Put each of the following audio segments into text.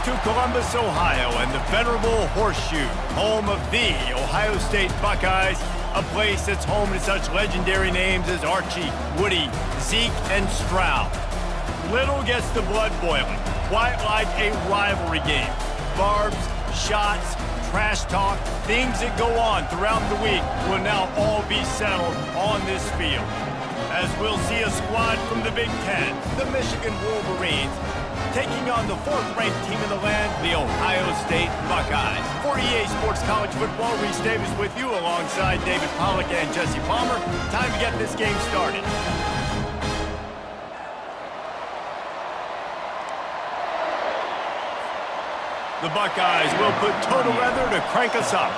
to Columbus, Ohio, and the venerable Horseshoe, home of the Ohio State Buckeyes, a place that's home to such legendary names as Archie, Woody, Zeke, and Stroud. Little gets the blood boiling, quite like a rivalry game. Barbs, shots, trash talk, things that go on throughout the week will now all be settled on this field. As we'll see a squad from the Big Ten, the Michigan Wolverines, taking on the fourth-ranked team in the land, the Ohio State Buckeyes. For EA Sports College Football, Reese Davis with you alongside David Pollack and Jesse Palmer. Time to get this game started. The Buckeyes will put total weather to crank us up.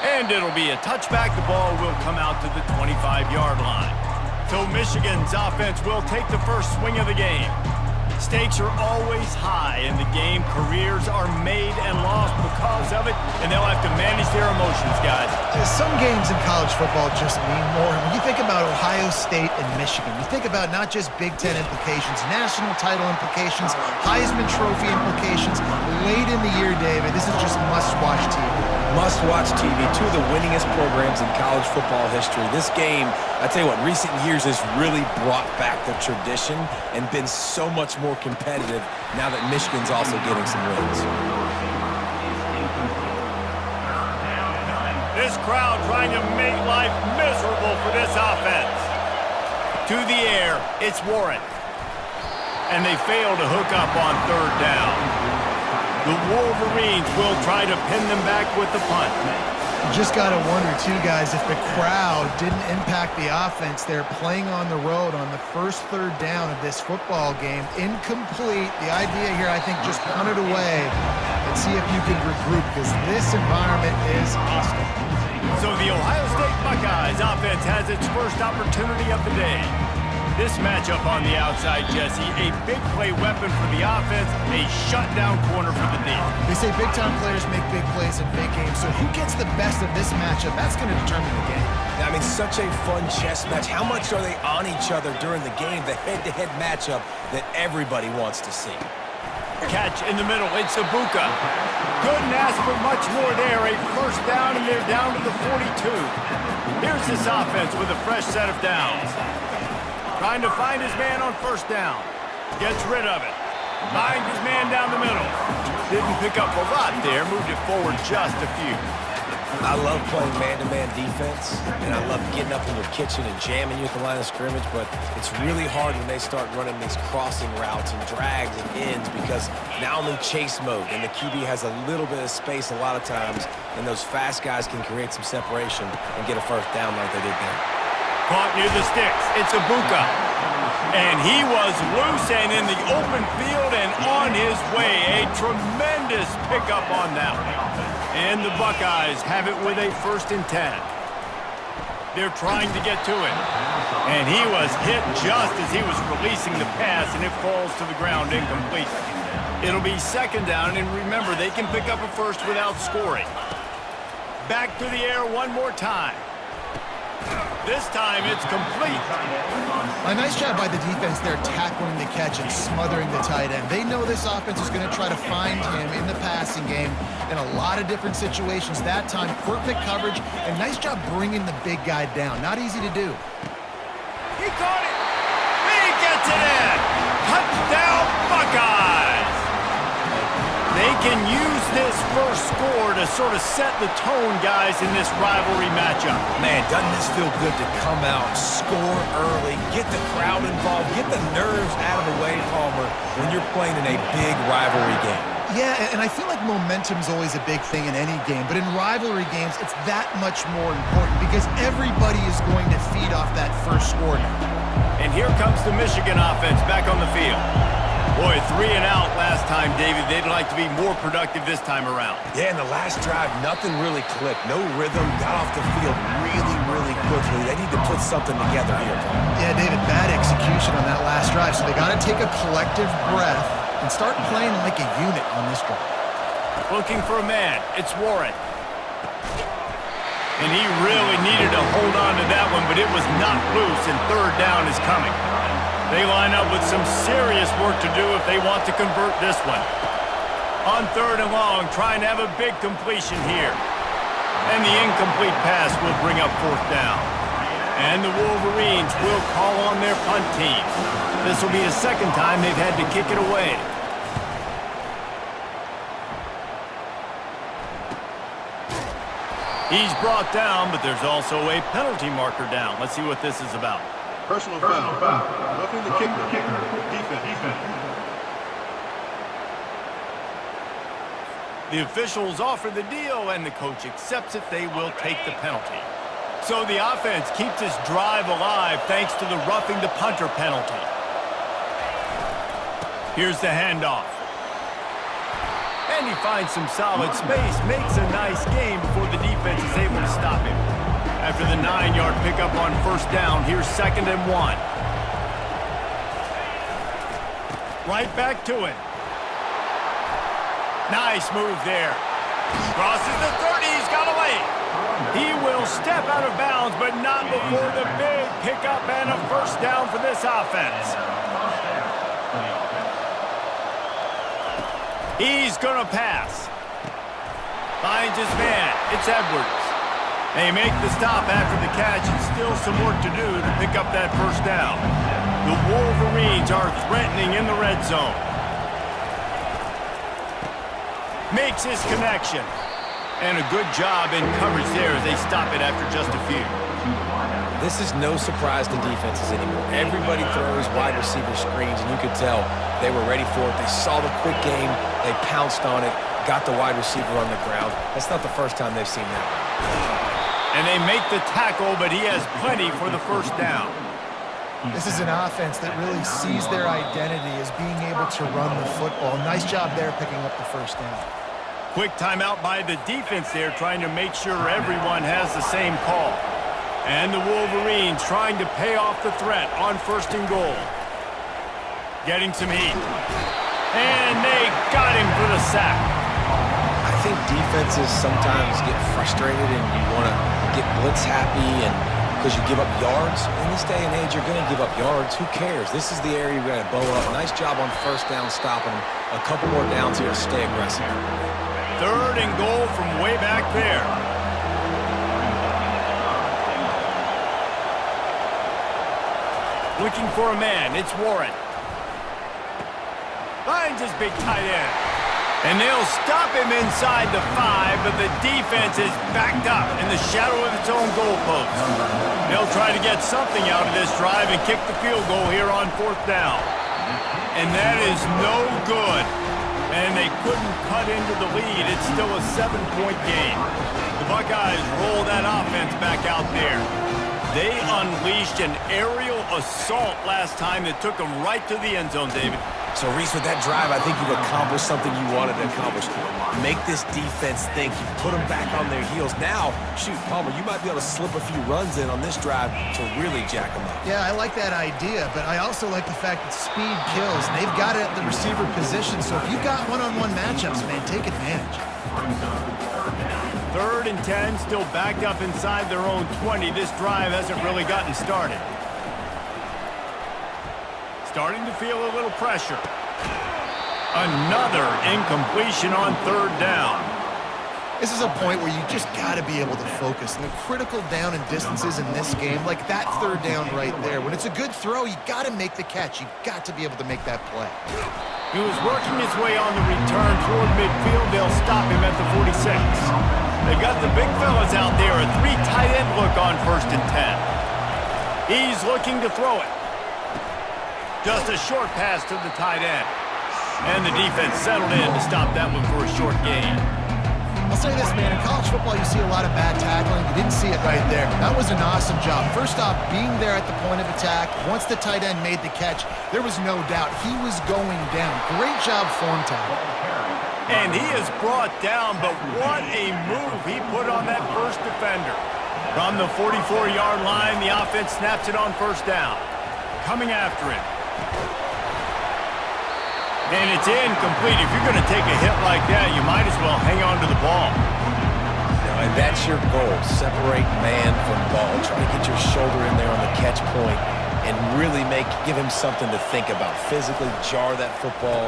And it'll be a touchback. The ball will come out to the 25-yard line. So Michigan's offense will take the first swing of the game. Stakes are always high in the game. Careers are made and lost because of it, and they'll have to manage their emotions, guys. Some games in college football just mean more. When you think about Ohio State and Michigan, you think about not just Big Ten implications, national title implications, Heisman Trophy implications. Late in the year, David, this is just must-watch TV. Must-watch TV, two of the winningest programs in college football history. This game, I tell you what, recent years has really brought back the tradition and been so much more competitive now that Michigan's also getting some wins. This crowd trying to make life miserable for this offense. To the air, it's Warren. And they fail to hook up on third down. The Wolverines will try to pin them back with the punt. You just got to wonder, too, guys, if the crowd didn't impact the offense. They're playing on the road on the first third down of this football game. Incomplete. The idea here, I think, just punt it away and see if you can regroup, because this environment is hostile. So the Ohio State Buckeyes offense has its first opportunity of the day. This matchup on the outside, Jesse, a big play weapon for the offense, a shutdown corner for the D. They say big-time players make big plays in big games, so who gets the best of this matchup, that's going to determine the game. I mean, such a fun chess match. How much are they on each other during the game, the head-to-head matchup that everybody wants to see? Catch in the middle, it's Ibuka. Couldn't ask for much more there, a first down, and they're down to the 42. Here's this offense with a fresh set of downs. Trying to find his man on first down. Gets rid of it. Finds his man down the middle. Didn't pick up a lot there. Moved it forward just a few. I love playing man-to-man defense, and I love getting up in your kitchen and jamming you at the line of scrimmage, but it's really hard when they start running these crossing routes and drags and ends, because now I'm in chase mode, and the QB has a little bit of space a lot of times, and those fast guys can create some separation and get a first down like they did there. Caught near the sticks. It's Ibuka. And he was loose and in the open field and on his way. A tremendous pickup on that one. And the Buckeyes have it with a 1st and 10. They're trying to get to it. And he was hit just as he was releasing the pass, and it falls to the ground incomplete. It'll be 2nd down, and remember, they can pick up a first without scoring. Back to the air one more time. This time it's complete. A nice job by the defense there, tackling the catch and smothering the tight end. They know this offense is going to try to find him in the passing game in a lot of different situations. That time, perfect coverage, and nice job bringing the big guy down. Not easy to do. He caught it. He gets it in. Touchdown, Buckeyes. They can use this first score to sort of set the tone, guys, in this rivalry matchup. Man, doesn't this feel good to come out, score early, get the crowd involved, get the nerves out of the way, Palmer, when you're playing in a big rivalry game? Yeah, and I feel like momentum's always a big thing in any game, but in rivalry games, it's that much more important because everybody is going to feed off that first score now. And here comes the Michigan offense back on the field. Boy, 3 and out last time, David. They'd like to be more productive this time around. Yeah, in the last drive, nothing really clicked. No rhythm, got off the field really quickly. They need to put something together here, Paul. Yeah, David, bad execution on that last drive, so they got to take a collective breath and start playing like a unit on this drive. Looking for a man. It's Warren. And he really needed to hold on to that one, but it was not loose, and 3rd down is is coming. They line up with some serious work to do if they want to convert this one. On 3rd and long, trying to have a big completion here. And the incomplete pass will bring up 4th down. And the Wolverines will call on their punt team. This will be the 2nd time they've had to kick it away. He's brought down, but there's also a penalty marker down. Let's see what this is about. Personal foul. Roughing the kicker. Defense. The officials offer the deal, and the coach accepts it. They will take the penalty. So the offense keeps this drive alive thanks to the roughing the punter penalty. Here's the handoff. And he finds some solid space, makes a nice game before the defense is able to stop him. After the 9-yard pickup on 1st down, here's 2nd and 1. Right back to it. Nice move there. Crosses the 30, he's got away. He will step out of bounds, but not before the big pickup and a 1st down for this offense. He's going to pass. Finds his man. It's Edwards. They make the stop after the catch, and still some work to do to pick up that 1st down. The Wolverines are threatening in the red zone. Makes his connection. And a good job in coverage there as they stop it after just a few. This is no surprise to defenses anymore. Everybody throws wide receiver screens, and you could tell they were ready for it. They saw the quick game. They pounced on it, got the wide receiver on the ground. That's not the first time they've seen that. And they make the tackle, but he has plenty for the 1st down. This is an offense that really sees their identity as being able to run the football. Nice job there picking up the 1st down. Quick timeout by the defense there, trying to make sure everyone has the same call. And the Wolverines trying to pay off the threat on 1st and goal. Getting some heat. And they got him for the sack. I think defenses sometimes get frustrated and you want to get blitz happy and because you give up yards. In this day and age, you're going to give up yards. Who cares? This is the area you've got to bow up. Nice job on 1st down stopping them. A couple more downs here to stay aggressive. 3rd and goal from way back there. Looking for a man. It's Warren. Finds his big tight end. And they'll stop him inside the 5, but the defense is backed up in the shadow of its own goalpost. They'll try to get something out of this drive and kick the field goal here on 4th down. And that is no good. And they couldn't cut into the lead. It's still a 7-point game. The Buckeyes roll that offense back out there. They unleashed an aerial assault last time that took them right to the end zone, David. So, Reese, with that drive, I think you've accomplished something you wanted to accomplish. Make this defense think. You put them back on their heels. Now, shoot, Palmer, you might be able to slip a few runs in on this drive to really jack them up. Yeah, I like that idea, but I also like the fact that speed kills. And they've got it at the receiver position, so if you've got one-on-one matchups, man, take advantage. 3rd and 10, still backed up inside their own 20. This drive hasn't really gotten started. Starting to feel a little pressure. Another incompletion on 3rd down. This is a point where you just got to be able to focus. And the critical down and distances in this game, like that 3rd down right there, when it's a good throw, you got to make the catch. You got to be able to make that play. He was working his way on the return toward midfield. They'll stop him at the 46. They've got the big fellas out there. A 3 tight end look on 1st and 10. He's looking to throw it. Just a short pass to the tight end. And the defense settled in to stop that one for a short gain. I'll say this, man. In college football, you see a lot of bad tackling. You didn't see it right there. That was an awesome job. First off, being there at the point of attack. Once the tight end made the catch, there was no doubt he was going down. Great job form tackle. And he is brought down, but what a move he put on that first defender. From the 44-yard line, the offense snaps it on 1st down. Coming after it. And it's incomplete. If you're going to take a hit like that, you might as well hang on to the ball. And that's your goal. Separate man from ball. Try to get your shoulder in there on the catch point and really give him something to think about. Physically jar that football.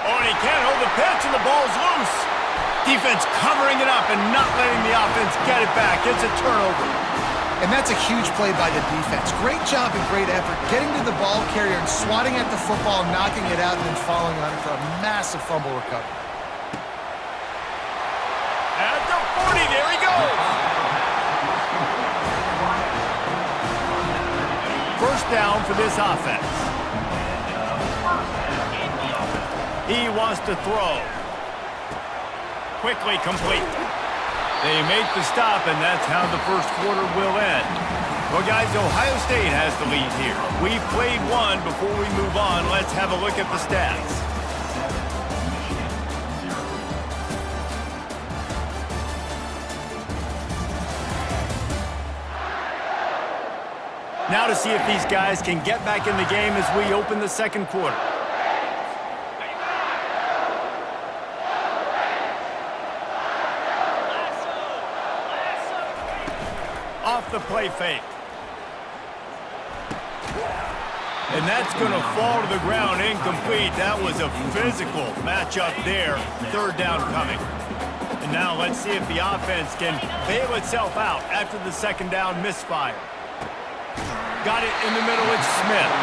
Oh, and he can't hold the pitch, and the ball's loose. Defense covering it up and not letting the offense get it back. It's a turnover. And that's a huge play by the defense. Great job and great effort getting to the ball carrier and swatting at the football, knocking it out, and then falling on it for a massive fumble recovery. At the 40, there he goes. First down for this offense. He wants to throw. Quickly complete. They make the stop, and that's how the first quarter will end. Well, guys, Ohio State has the lead here. We've played one. Before we move on, let's have a look at the stats. Now to see if these guys can get back in the game as we open the second quarter. Off the play fake. And that's going to fall to the ground incomplete. That was a physical matchup there. Third down coming. And now let's see if the offense can bail itself out after the second down misfire. Got it in the middle, it's Smith.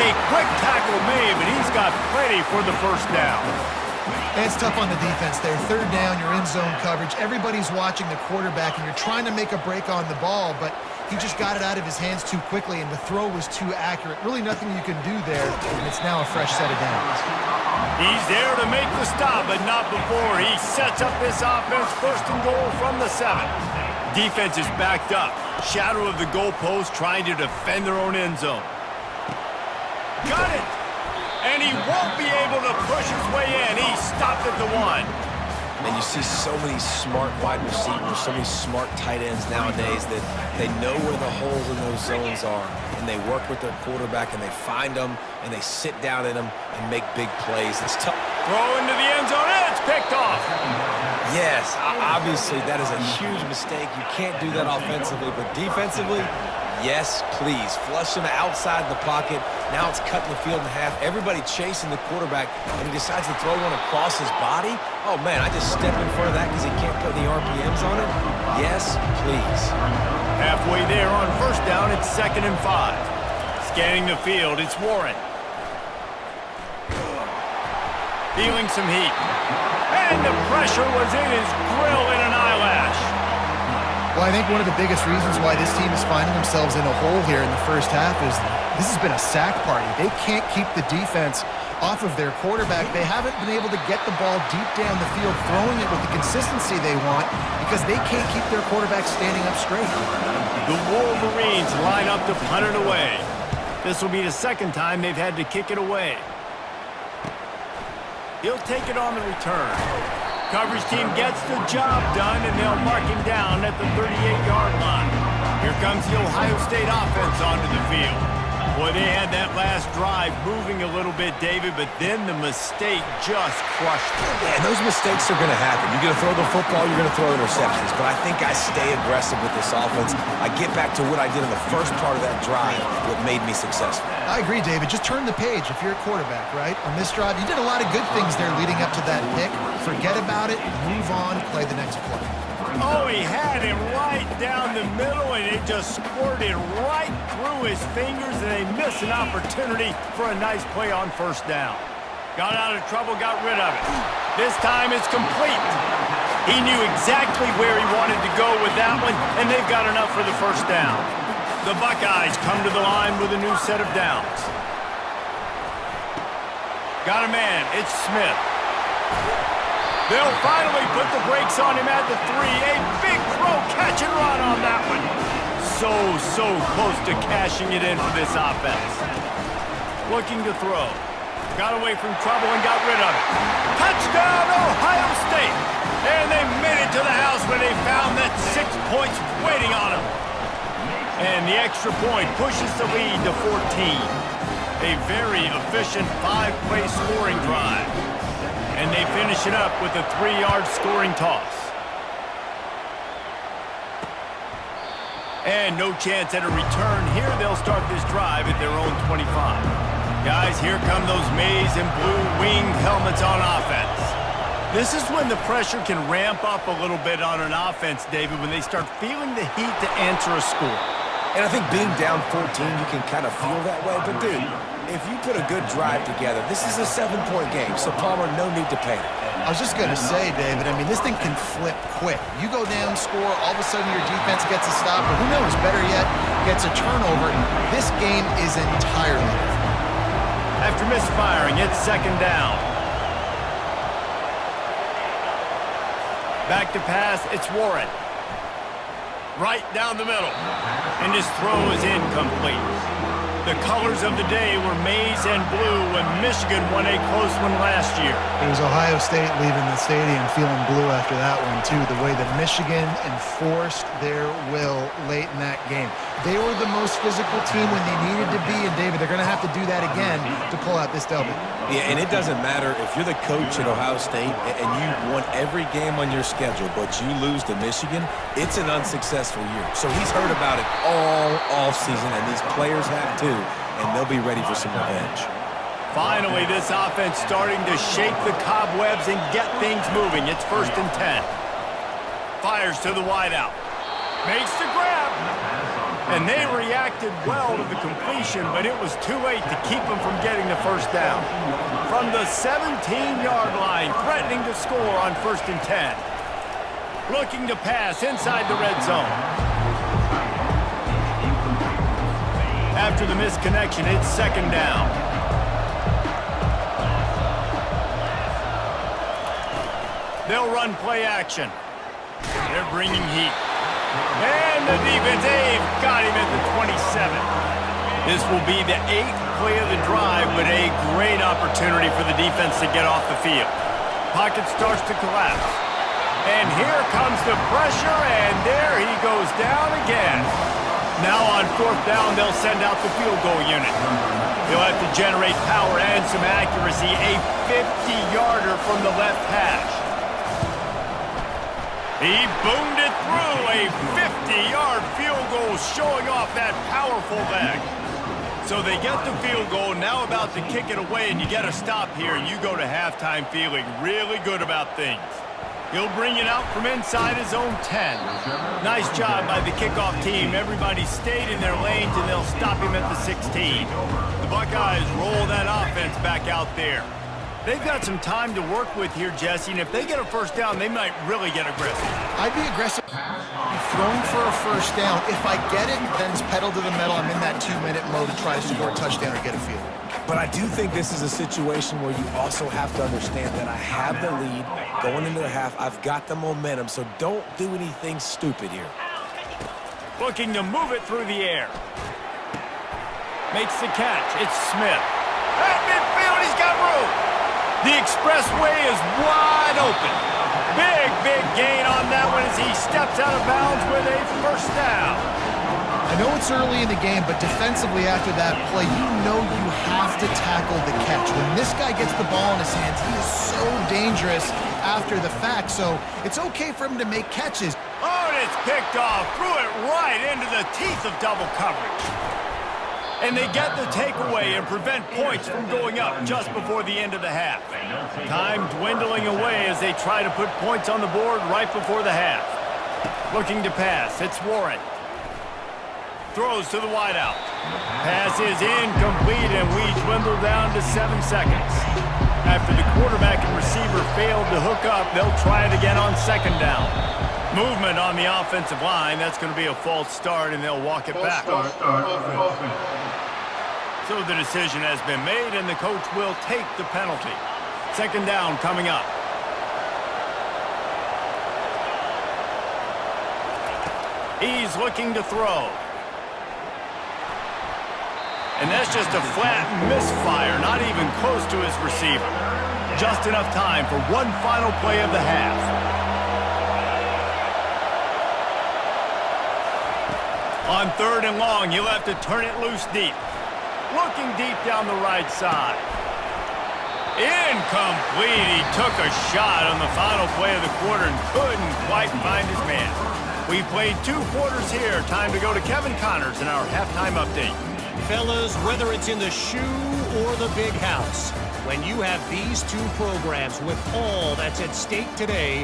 A quick tackle made, but he's got plenty for the first down. It's tough on the defense there. Third down, you're in zone coverage. Everybody's watching the quarterback, and you're trying to make a break on the ball, but he just got it out of his hands too quickly, and the throw was too accurate. Really nothing you can do there, and it's now a fresh set of downs. He's there to make the stop, but not before. He sets up this offense first and goal from the 7. Defense is backed up. Shadow of the goalpost trying to defend their own end zone. Got it! And he won't be able to push his way in. He stopped at the 1. And you see so many smart wide receivers, so many smart tight ends nowadays that they know where the holes in those zones are, and they work with their quarterback, and they find them, and they sit down in them and make big plays. It's tough. Throw into the end zone, and it's picked off. Yes, obviously that is a huge mistake. You can't do that offensively, but defensively, yes, please. Flush him outside the pocket. Now it's cutting the field in half. Everybody chasing the quarterback, and he decides to throw one across his body. Oh, man, I just stepped in front of that because he can't put any RPMs on it. Yes, please. Halfway there on first down, it's 2nd and 5. Scanning the field, it's Warren. Feeling some heat. And the pressure was in his grill in an eyelash. Well, I think one of the biggest reasons why this team is finding themselves in a hole here in the first half is this has been a sack party. They can't keep the defense off of their quarterback. They haven't been able to get the ball deep down the field, throwing it with the consistency they want because they can't keep their quarterback standing up straight. The Wolverines line up to punt it away. This will be the second time they've had to kick it away. He'll take it on the return. Coverage team gets the job done, and they'll mark him down at the 38-yard line. Here comes the Ohio State offense onto the field. Boy, they had that last drive moving a little bit, David, but then the mistake just crushed them. Yeah, and those mistakes are going to happen. You're going to throw the football, you're going to throw interceptions. But I think I stay aggressive with this offense. I get back to what I did in the first part of that drive, what made me successful. I agree, David. Just turn the page if you're a quarterback, right? On this drive, you did a lot of good things there leading up to that pick. Forget about it, move on, play the next play. Oh, he had him right down the middle, and it just squirted right through his fingers, and they missed an opportunity for a nice play on first down. Got out of trouble, got rid of it. This time it's complete. He knew exactly where he wanted to go with that one, and they've got enough for the first down. The Buckeyes come to the line with a new set of downs. Got a man, it's Smith. They'll finally put the brakes on him at the 3. A big throw, catch and run on that one. So close to cashing it in for this offense. Looking to throw. Got away from trouble and got rid of it. Touchdown, Ohio State! And they made it to the house when they found that 6 points waiting on them. And the extra point pushes the lead to 14. A very efficient 5-play scoring drive. And they finish it up with a 3-yard scoring toss. And no chance at a return here. They'll start this drive at their own 25. Guys, here come those maize and blue winged helmets on offense. This is when the pressure can ramp up a little bit on an offense, David, when they start feeling the heat to answer a score. And I think being down 14, you can kind of feel that way. But, dude, if you put a good drive together, this is a 7-point game, so Palmer, no need to panic. I was just going to say, David, I mean, this thing can flip quick. You go down, score, all of a sudden your defense gets a stop, or who knows, better yet, gets a turnover. This game is entirely different. After misfiring, it's second down. Back to pass, it's Warren. Right down the middle. And his throw is incomplete. The colors of the day were maize and blue when Michigan won a close one last year. It was Ohio State leaving the stadium feeling blue after that one, too. The way that Michigan enforced their will late in that game. They were the most physical team when they needed to be, and David, they're going to have to do that again to pull out this W. Yeah, and it doesn't matter if you're the coach at Ohio State and you won every game on your schedule, but you lose to Michigan, it's an unsuccessful year. So he's heard about it all offseason, and these players have too, and they'll be ready for some revenge. Finally, this offense starting to shake the cobwebs and get things moving. It's 1st and 10. Fires to the wideout. Makes the grab. And they reacted well to the completion, but it was too late to keep them from getting the first down. From the 17-yard line, threatening to score on 1st and 10. Looking to pass inside the red zone. After the misconnection, it's 2nd down. They'll run play action. They're bringing heat. And the defense, got him at the 27. This will be the 8th play of the drive, but a great opportunity for the defense to get off the field. Pocket starts to collapse. And here comes the pressure, and there he goes down again. Now on 4th down, they'll send out the field goal unit. He'll have to generate power and some accuracy, a 50-yarder from the left hash. He boomed it through, a 50-yard field goal showing off that powerful leg. So they get the field goal, now about to kick it away, and you get a stop here. You go to halftime feeling really good about things. He'll bring it out from inside his own 10. Nice job by the kickoff team. Everybody stayed in their lanes, and they'll stop him at the 16. The Buckeyes roll that offense back out there. They've got some time to work with here, Jesse, and if they get a first down, they might really get aggressive. I'd be aggressive. Thrown for a first down. If I get it, then it's pedal to the metal. I'm in that 2-minute mode to try to score a touchdown or get a field. But I do think this is a situation where you also have to understand that I have the lead going into the half. I've got the momentum, so don't do anything stupid here. Looking to move it through the air. Makes the catch. It's Smith. At midfield, he's got room. The expressway is wide open. Big gain on that one as he steps out of bounds with a first down. I know it's early in the game, but defensively after that play, you know you have to tackle the catch. When this guy gets the ball in his hands, he is so dangerous after the fact, so it's okay for him to make catches. Oh, and it's picked off. Threw it right into the teeth of double coverage. And they get the takeaway and prevent points from going up just before the end of the half. Time dwindling away as they try to put points on the board right before the half. Looking to pass, it's Warren. Throws to the wideout. Pass is incomplete, and we dwindle down to 7 seconds. After the quarterback and receiver failed to hook up, they'll try it again on 2nd down. Movement on the offensive line. That's going to be a false start, and they'll walk it back. So the decision has been made, and the coach will take the penalty. 2nd down coming up. He's looking to throw. And that's just a flat misfire, not even close to his receiver. Just enough time for one final play of the half. On 3rd and long, he'll have to turn it loose deep. Looking deep down the right side. Incomplete. He took a shot on the final play of the quarter and couldn't quite find his man. We've played 2 quarters here. Time to go to Kevin Connors in our halftime update. Fellas, whether it's in the shoe or the big house, when you have these 2 programs with all that's at stake today,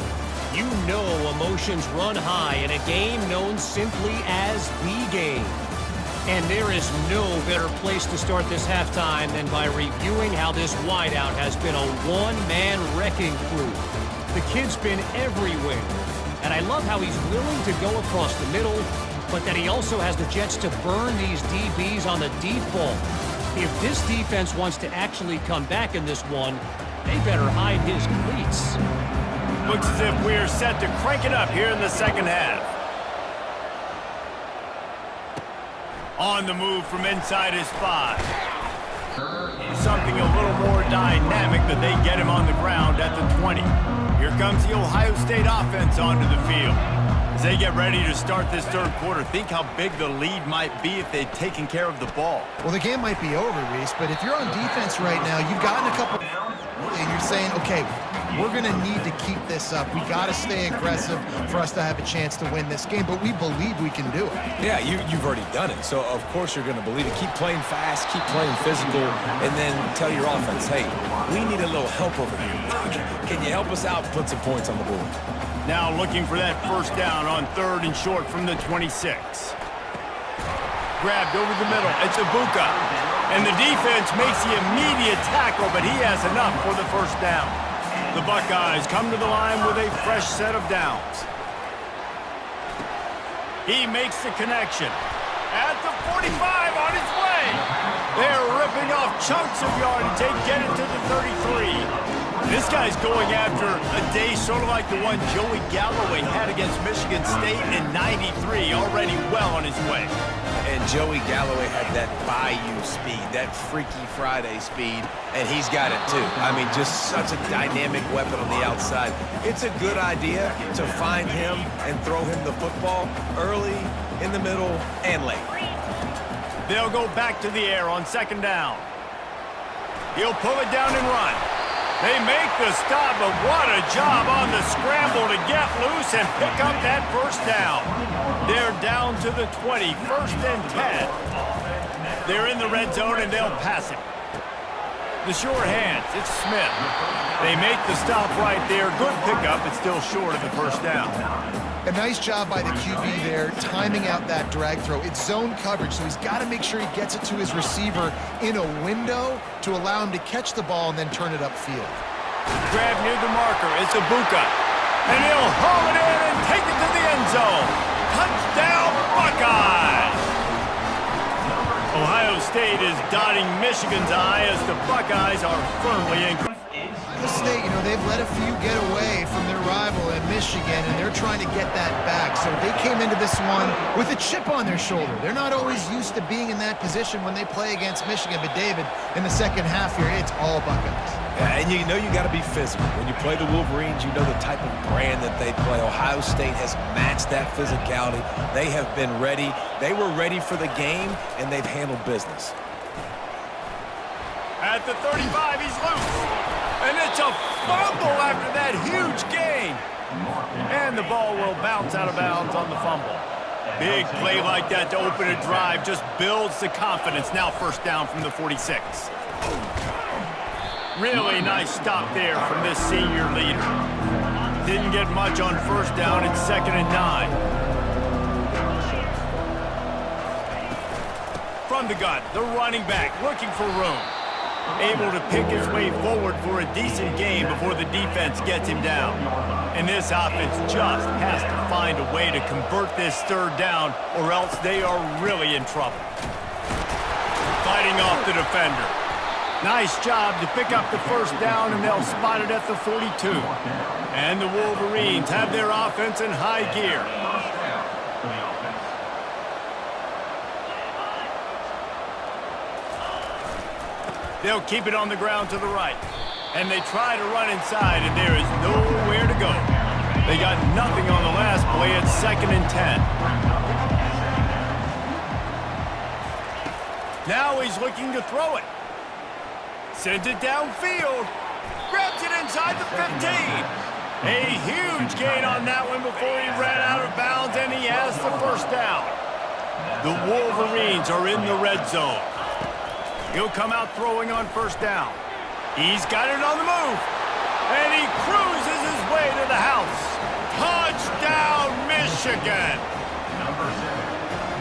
you know emotions run high in a game known simply as the game. And there is no better place to start this halftime than by reviewing how this wideout has been a one-man wrecking crew. The kid's been everywhere, and I love how he's willing to go across the middle, but that he also has the jets to burn these DBs on the deep ball. If this defense wants to actually come back in this one, they better hide his cleats. Looks as if we're set to crank it up here in the second half. On the move from inside his 5. Something a little more dynamic that they get him on the ground at the 20. Here comes the Ohio State offense onto the field. As they get ready to start this third quarter, think how big the lead might be if they'd taken care of the ball. Well, the game might be over, Reese, but if you're on defense right now, you've gotten a couple and you're saying, okay, we're going to need to keep this up. We got to stay aggressive for us to have a chance to win this game, but we believe we can do it. Yeah, you've already done it, so of course you're going to believe it. Keep playing fast, keep playing physical, and then tell your offense, hey, we need a little help over here. Can you help us out and put some points on the board? Now looking for that first down on 3rd and short from the 26. Grabbed over the middle. It's Ibuka. And the defense makes the immediate tackle, but he has enough for the first down. The Buckeyes come to the line with a fresh set of downs. He makes the connection. At the 45 on his way. They're ripping off chunks of yardage. They get it to the 33. This guy's going after a day sort of like the one Joey Galloway had against Michigan State in '93, already well on his way. And Joey Galloway had that bayou speed, that Freaky Friday speed, and he's got it too. I mean, just such a dynamic weapon on the outside. It's a good idea to find him and throw him the football early, in the middle, and late. They'll go back to the air on 2nd down. He'll pull it down and run. They make the stop, but what a job on the scramble to get loose and pick up that first down. They're down to the 20, 1st and 10. They're in the red zone, and they'll pass it. The sure hands, it's Smith. They make the stop right there. Good pickup, but still short of the first down. A nice job by the QB there, timing out that drag throw. It's zone coverage, so he's got to make sure he gets it to his receiver in a window to allow him to catch the ball and then turn it upfield. Grab near the marker. It's Ibuka. And he'll haul it in and take it to the end zone. Touchdown, Buckeyes! Ohio State is dotting Michigan's eye as the Buckeyes are firmly in. Ohio State, they've let a few get away from their rival in Michigan, and they're trying to get that back. So they came into this one with a chip on their shoulder. They're not always used to being in that position when they play against Michigan. But, David, in the second half here, it's all Buckeyes. Yeah, and you know you got to be physical. When you play the Wolverines, you know the type of brand that they play. Ohio State has matched that physicality. They have been ready. They were ready for the game, and they've handled business. At the 35, he's loose. And it's a fumble after that huge gain. And the ball will bounce out of bounds on the fumble. Big play like that to open a drive just builds the confidence. Now 1st down from the 46. Really nice stop there from this senior leader. Didn't get much on 1st down. It's 2nd and 9. From the gun, the running back looking for room. Able to pick his way forward for a decent game before the defense gets him down. And this offense just has to find a way to convert this 3rd down, or else they are really in trouble. Fighting off the defender. Nice job to pick up the 1st down, and they'll spot it at the 42. And the Wolverines have their offense in high gear. They'll keep it on the ground to the right. And they try to run inside, and there is nowhere to go. They got nothing on the last play. It's 2nd and 10. Now he's looking to throw it. Sends it downfield. Grabs it inside the 15. A huge gain on that one before he ran out of bounds, and he has the first down. The Wolverines are in the red zone. He'll come out throwing on first down. He's got it on the move, and he cruises his way to the house. Touchdown, Michigan!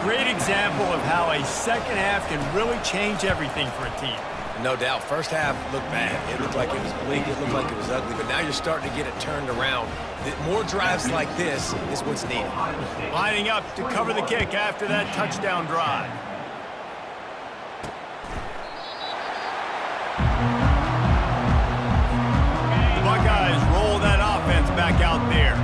Great example of how a second half can really change everything for a team. No doubt. First half looked bad. It looked like it was bleak. It looked like it was ugly. But now you're starting to get it turned around. More drives like this is what's needed. Lining up to cover the kick after that touchdown drive. The Buckeyes roll that offense back out there.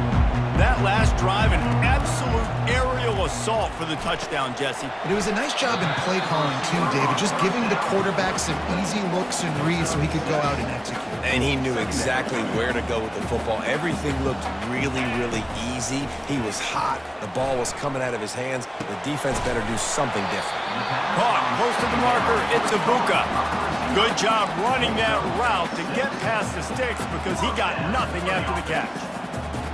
That last drive, an absolute aerial assault for the touchdown, Jesse. But it was a nice job in play calling too, David, just giving the quarterback some easy looks and reads so he could go out and execute. And he knew exactly where to go with the football. Everything looked really, really easy. He was hot. The ball was coming out of his hands. The defense better do something different. Caught close to the marker, it's Ibuka. Good job running that route to get past the sticks because he got nothing after the catch.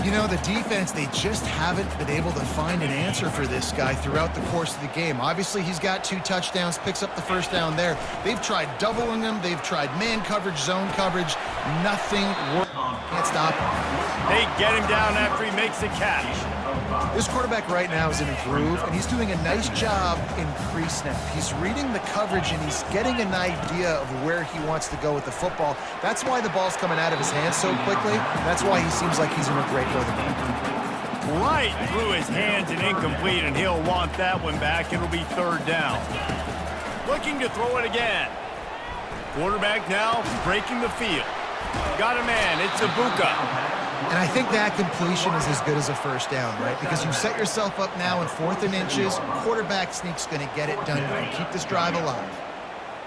You know, the defense, they just haven't been able to find an answer for this guy throughout the course of the game. Obviously, he's got 2 touchdowns, picks up the first down there. They've tried doubling him. They've tried man coverage, zone coverage. Nothing works. Can't stop him. They get him down after he makes the catch. This quarterback right now is in a groove, and he's doing a nice job in pre-snap. He's reading the coverage, and he's getting an idea of where he wants to go with the football. That's why the ball's coming out of his hands so quickly. That's why he seems like he's in a great rhythm. Right through his hands and incomplete, and he'll want that one back. It'll be third down. Looking to throw it again. Quarterback now breaking the field. Got a man. It's Ibuka. And I think that completion is as good as a first down, right? Because you set yourself up now in 4th and inches. Quarterback sneak's going to get it done. You can keep this drive alive.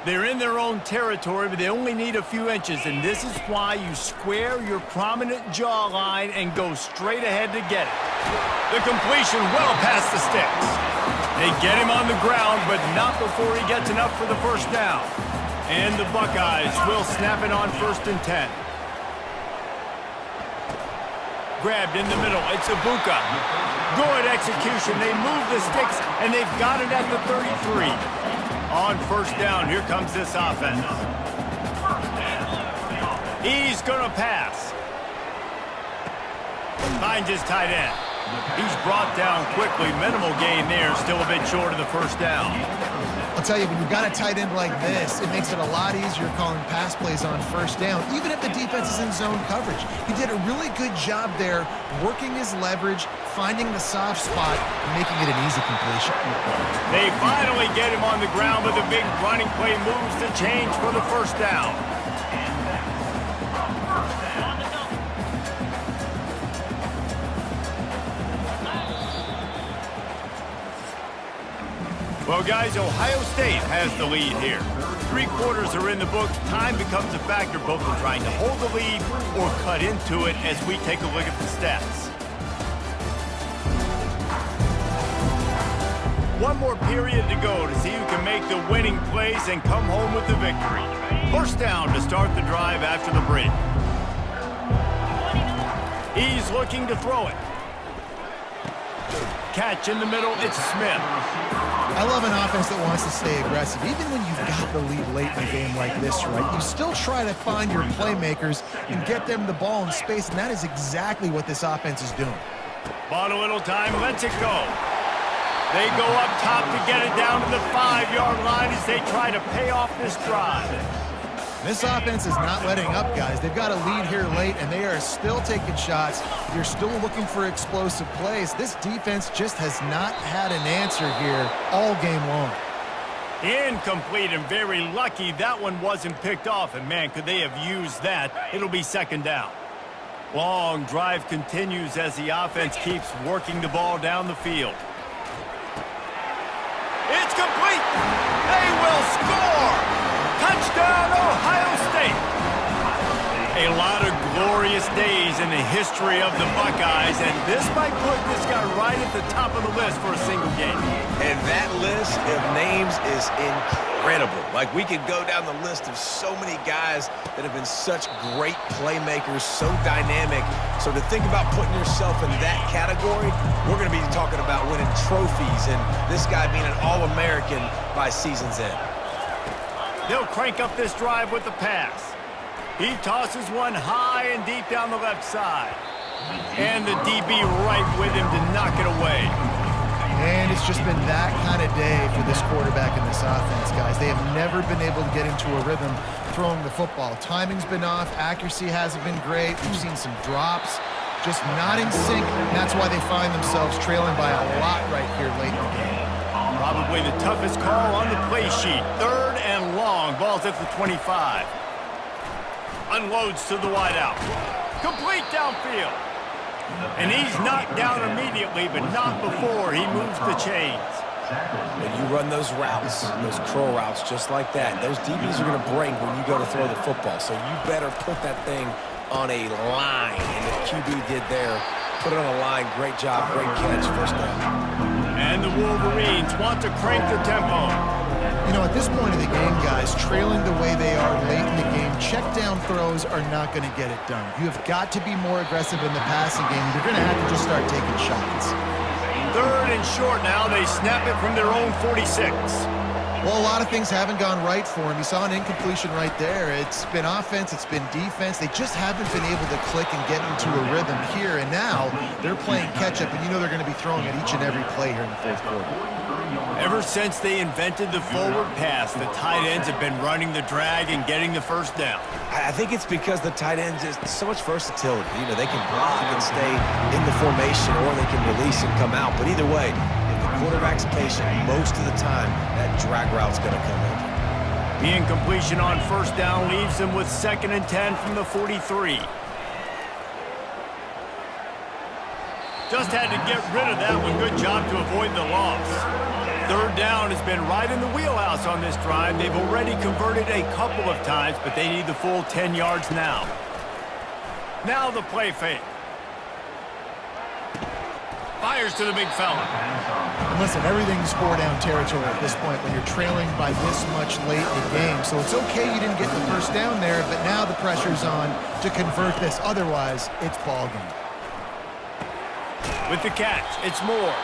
They're in their own territory, but they only need a few inches, and this is why you square your prominent jawline and go straight ahead to get it. The completion well past the sticks. They get him on the ground, but not before he gets enough for the first down. And the Buckeyes will snap it on 1st and 10. Grabbed in the middle, it's Ibuka. Good execution, they move the sticks, and they've got it at the 33. On first down, here comes this offense. He's gonna pass. Finds his tight end. He's brought down quickly, minimal gain there, still a bit short of the first down. I'll tell you, when you've got a tight end like this, it makes it a lot easier calling pass plays on first down, even if the defense is in zone coverage. He did a really good job there, working his leverage, finding the soft spot, and making it an easy completion. They finally get him on the ground, but the big running play moves the change for the first down. Well, guys, Ohio State has the lead here. 3 quarters are in the books. Time becomes a factor both in trying to hold the lead or cut into it as we take a look at the stats. One more period to go to see who can make the winning plays and come home with the victory. First down to start the drive after the break. He's looking to throw it. Catch in the middle, it's Smith. I love an offense that wants to stay aggressive. Even when you've got the lead late in a game like this, right, you still try to find your playmakers and get them the ball in space, and that is exactly what this offense is doing. Bought a little time, lets it go. They go up top to get it down to the 5-yard line as they try to pay off this drive. This offense is not letting up, guys. They've got a lead here late, and they are still taking shots. They're still looking for explosive plays. This defense just has not had an answer here all game long. Incomplete, and very lucky that one wasn't picked off. And, man, could they have used that. It'll be second down. Long drive continues as the offense keeps working the ball down the field. It's complete. They will score. Touchdown, Ohio State. A lot of glory glorious days in the history of the Buckeyes, and this might put this guy right at the top of the list for a single game. And that list of names is incredible. Like, we could go down the list of so many guys that have been such great playmakers, so dynamic. So to think about putting yourself in that category, we're going to be talking about winning trophies and this guy being an All-American by season's end. They'll crank up this drive with the pass. He tosses one high and deep down the left side. And the DB right with him to knock it away. And it's just been that kind of day for this quarterback in this offense, guys. They have never been able to get into a rhythm throwing the football. Timing's been off. Accuracy hasn't been great. We've seen some drops. Just not in sync. And that's why they find themselves trailing by a lot right here late in the game. Probably the toughest call on the play sheet. 3rd and long. Ball's at the 25. Unloads to the wideout. Complete downfield. And he's knocked down immediately, but not before he moves the chains. When you run those routes, those curl routes just like that, those DBs are going to break when you go to throw the football. So you better put that thing on a line. And the QB did there. Put it on a line. Great job. Great catch. First down. And the Wolverines want to crank the tempo. You know, at this point of the game, guys, trailing the way they are late in the game, check down throws are not going to get it done. You have got to be more aggressive in the passing game. You're going to have to just start taking shots. 3rd and short now. They snap it from their own 46. Well, a lot of things haven't gone right for him. You saw an incompletion right there. It's been offense, it's been defense. They just haven't been able to click and get into a rhythm here. And now they're playing catch-up, and you know they're going to be throwing at each and every play here in the 4th quarter. Ever since they invented the forward pass, the tight ends have been running the drag and getting the first down. I think it's because the tight ends is so much versatility. You know, they can block and stay in the formation, or they can release and come out. But either way, if the quarterback's patient, most of the time, that drag route's going to come in. The incompletion on 1st down leaves them with 2nd and 10 from the 43. Just had to get rid of that one. Good job to avoid the loss. 3rd down has been right in the wheelhouse on this drive. They've already converted a couple of times, but they need the full 10 yards now. Now the play fake. Fires to the big fella. And listen, everything's 4-down territory at this point when you're trailing by this much late in the game. So it's okay you didn't get the 1st down there, but now the pressure's on to convert this. Otherwise, it's ball game. With the catch, it's Moore.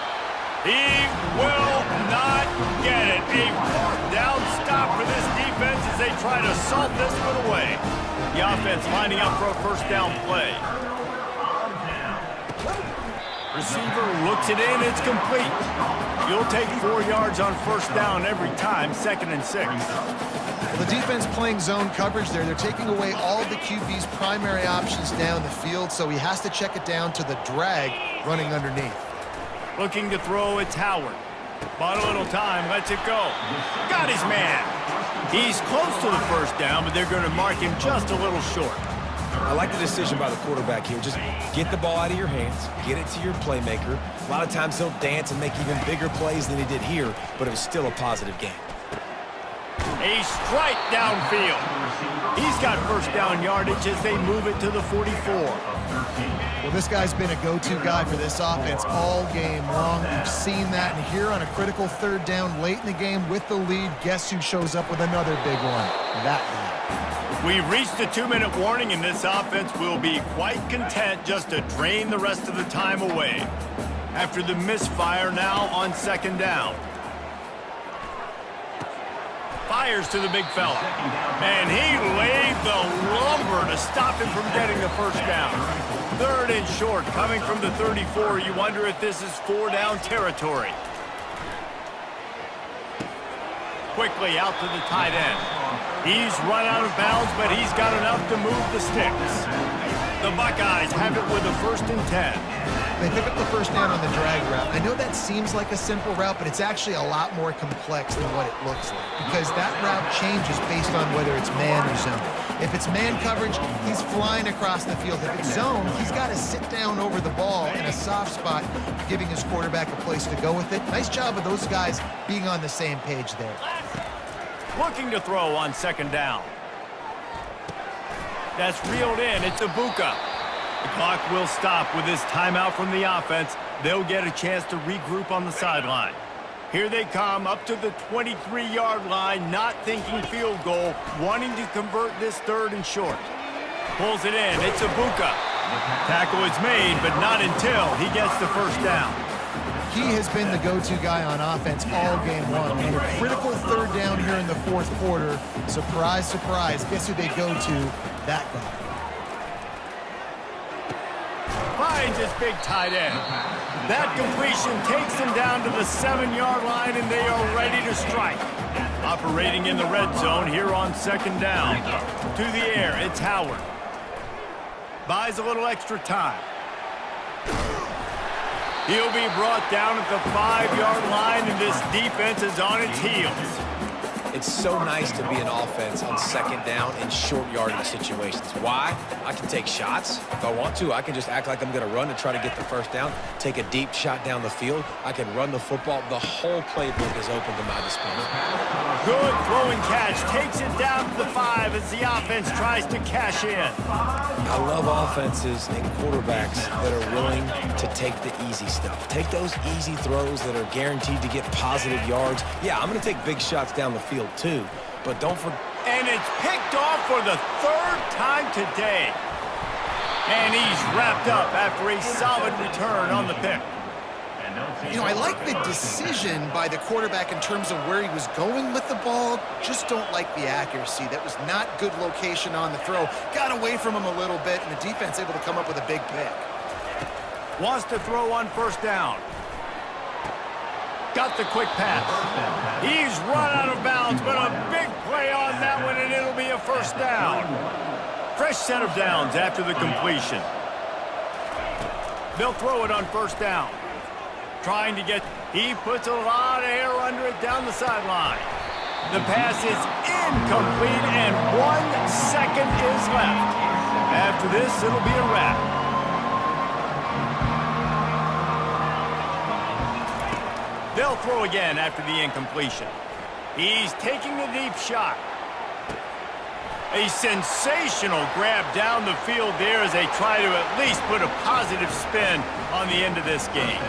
He will not get it. A 4th down stop for this defense as they try to salt this one away. The offense lining up for a 1st down play. Receiver looks it in. It's complete. You'll take 4 yards on 1st down every time. 2nd and 6. The defense playing zone coverage there. They're taking away all the QB's primary options down the field, so he has to check it down to the drag running underneath. Looking to throw, it's Howard. Bought a little time, lets it go. Got his man. He's close to the 1st down, but they're going to mark him just a little short. I like the decision by the quarterback here. Just get the ball out of your hands, get it to your playmaker. A lot of times he'll dance and make even bigger plays than he did here, but it was still a positive game. A strike downfield. He's got 1st down yardage as they move it to the 44. Well, this guy's been a go-to guy for this offense all game long. We've seen that, and here on a critical 3rd down late in the game with the lead, guess who shows up with another big one? That guy. We've reached the 2-minute warning, and this offense will be quite content just to drain the rest of the time away. After the misfire now on 2nd down. Fires to the big fella. And he laid the lumber to stop him from getting the 1st down. 3rd and short coming from the 34. You wonder if this is 4-down territory. Quickly out to the tight end. He's run out of bounds, but he's got enough to move the sticks. The Buckeyes have it with a 1st and 10. They pick up the 1st down on the drag route. I know that seems like a simple route, but it's actually a lot more complex than what it looks like, because that route changes based on whether it's man or zone. If it's man coverage, he's flying across the field. If it's zone, he's got to sit down over the ball in a soft spot, giving his quarterback a place to go with it. Nice job of those guys being on the same page there. Looking to throw on 2nd down. That's reeled in. It's Ibuka. The clock will stop with this timeout from the offense. They'll get a chance to regroup on the sideline. Here they come up to the 23-yard line, not thinking field goal, wanting to convert this 3rd and short. Pulls it in. It's Ibuka. Tackle is made, but not until he gets the first down. He has been the go-to guy on offense all game long. On a critical 3rd down here in the 4th quarter, surprise, surprise, guess who they go to? That guy. Finds his big tight end. That completion takes him down to the 7-yard line, and they are ready to strike. Operating in the red zone here on 2nd down. To the air, it's Howard. Buys a little extra time. He'll be brought down at the 5-yard line, and this defense is on its heels. It's so nice to be an offense on 2nd down in short yardage situations. Why? I can take shots. If I want to, I can just act like I'm going to run to try to get the first down, take a deep shot down the field. I can run the football. The whole playbook is open to my disposal. Good throwing catch. Takes it down to the 5 as the offense tries to cash in. I love offenses and quarterbacks that are willing to take the easy stuff. Take those easy throws that are guaranteed to get positive yards. Yeah, I'm going to take big shots down the field too, but don't forget. And it's picked off for the 3rd time today. And he's wrapped up after a solid return on the pick. You know, I like the decision by the quarterback in terms of where he was going with the ball. Just don't like the accuracy. That was not good location on the throw. Got away from him a little bit, and the defense able to come up with a big pick. Wants to throw on 1st down. Got the quick pass. He's run out of bounds, but a big play on that one, and it'll be a 1st down. Fresh set of downs after the completion. They'll throw it on 1st down. Trying to get, he puts a lot of air under it down the sideline. The pass is incomplete, and 1 second is left. After this, it'll be a wrap. They'll throw again after the incompletion. He's taking the deep shot. A sensational grab down the field there as they try to at least put a positive spin on the end of this game.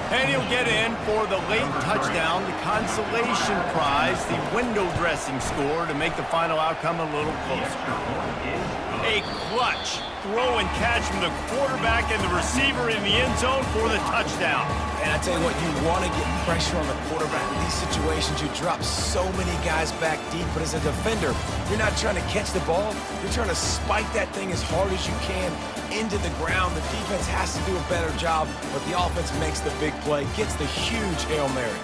And he'll get in for the late touchdown, the consolation prize, the window dressing score to make the final outcome a little closer. A clutch throw and catch from the quarterback and the receiver in the end zone for the touchdown. And I tell you what, you want to get pressure on the quarterback. In these situations, you drop so many guys back deep, but as a defender, you're not trying to catch the ball. You're trying to spike that thing as hard as you can into the ground. The defense has to do a better job, but the offense makes the big play, gets the huge Hail Mary.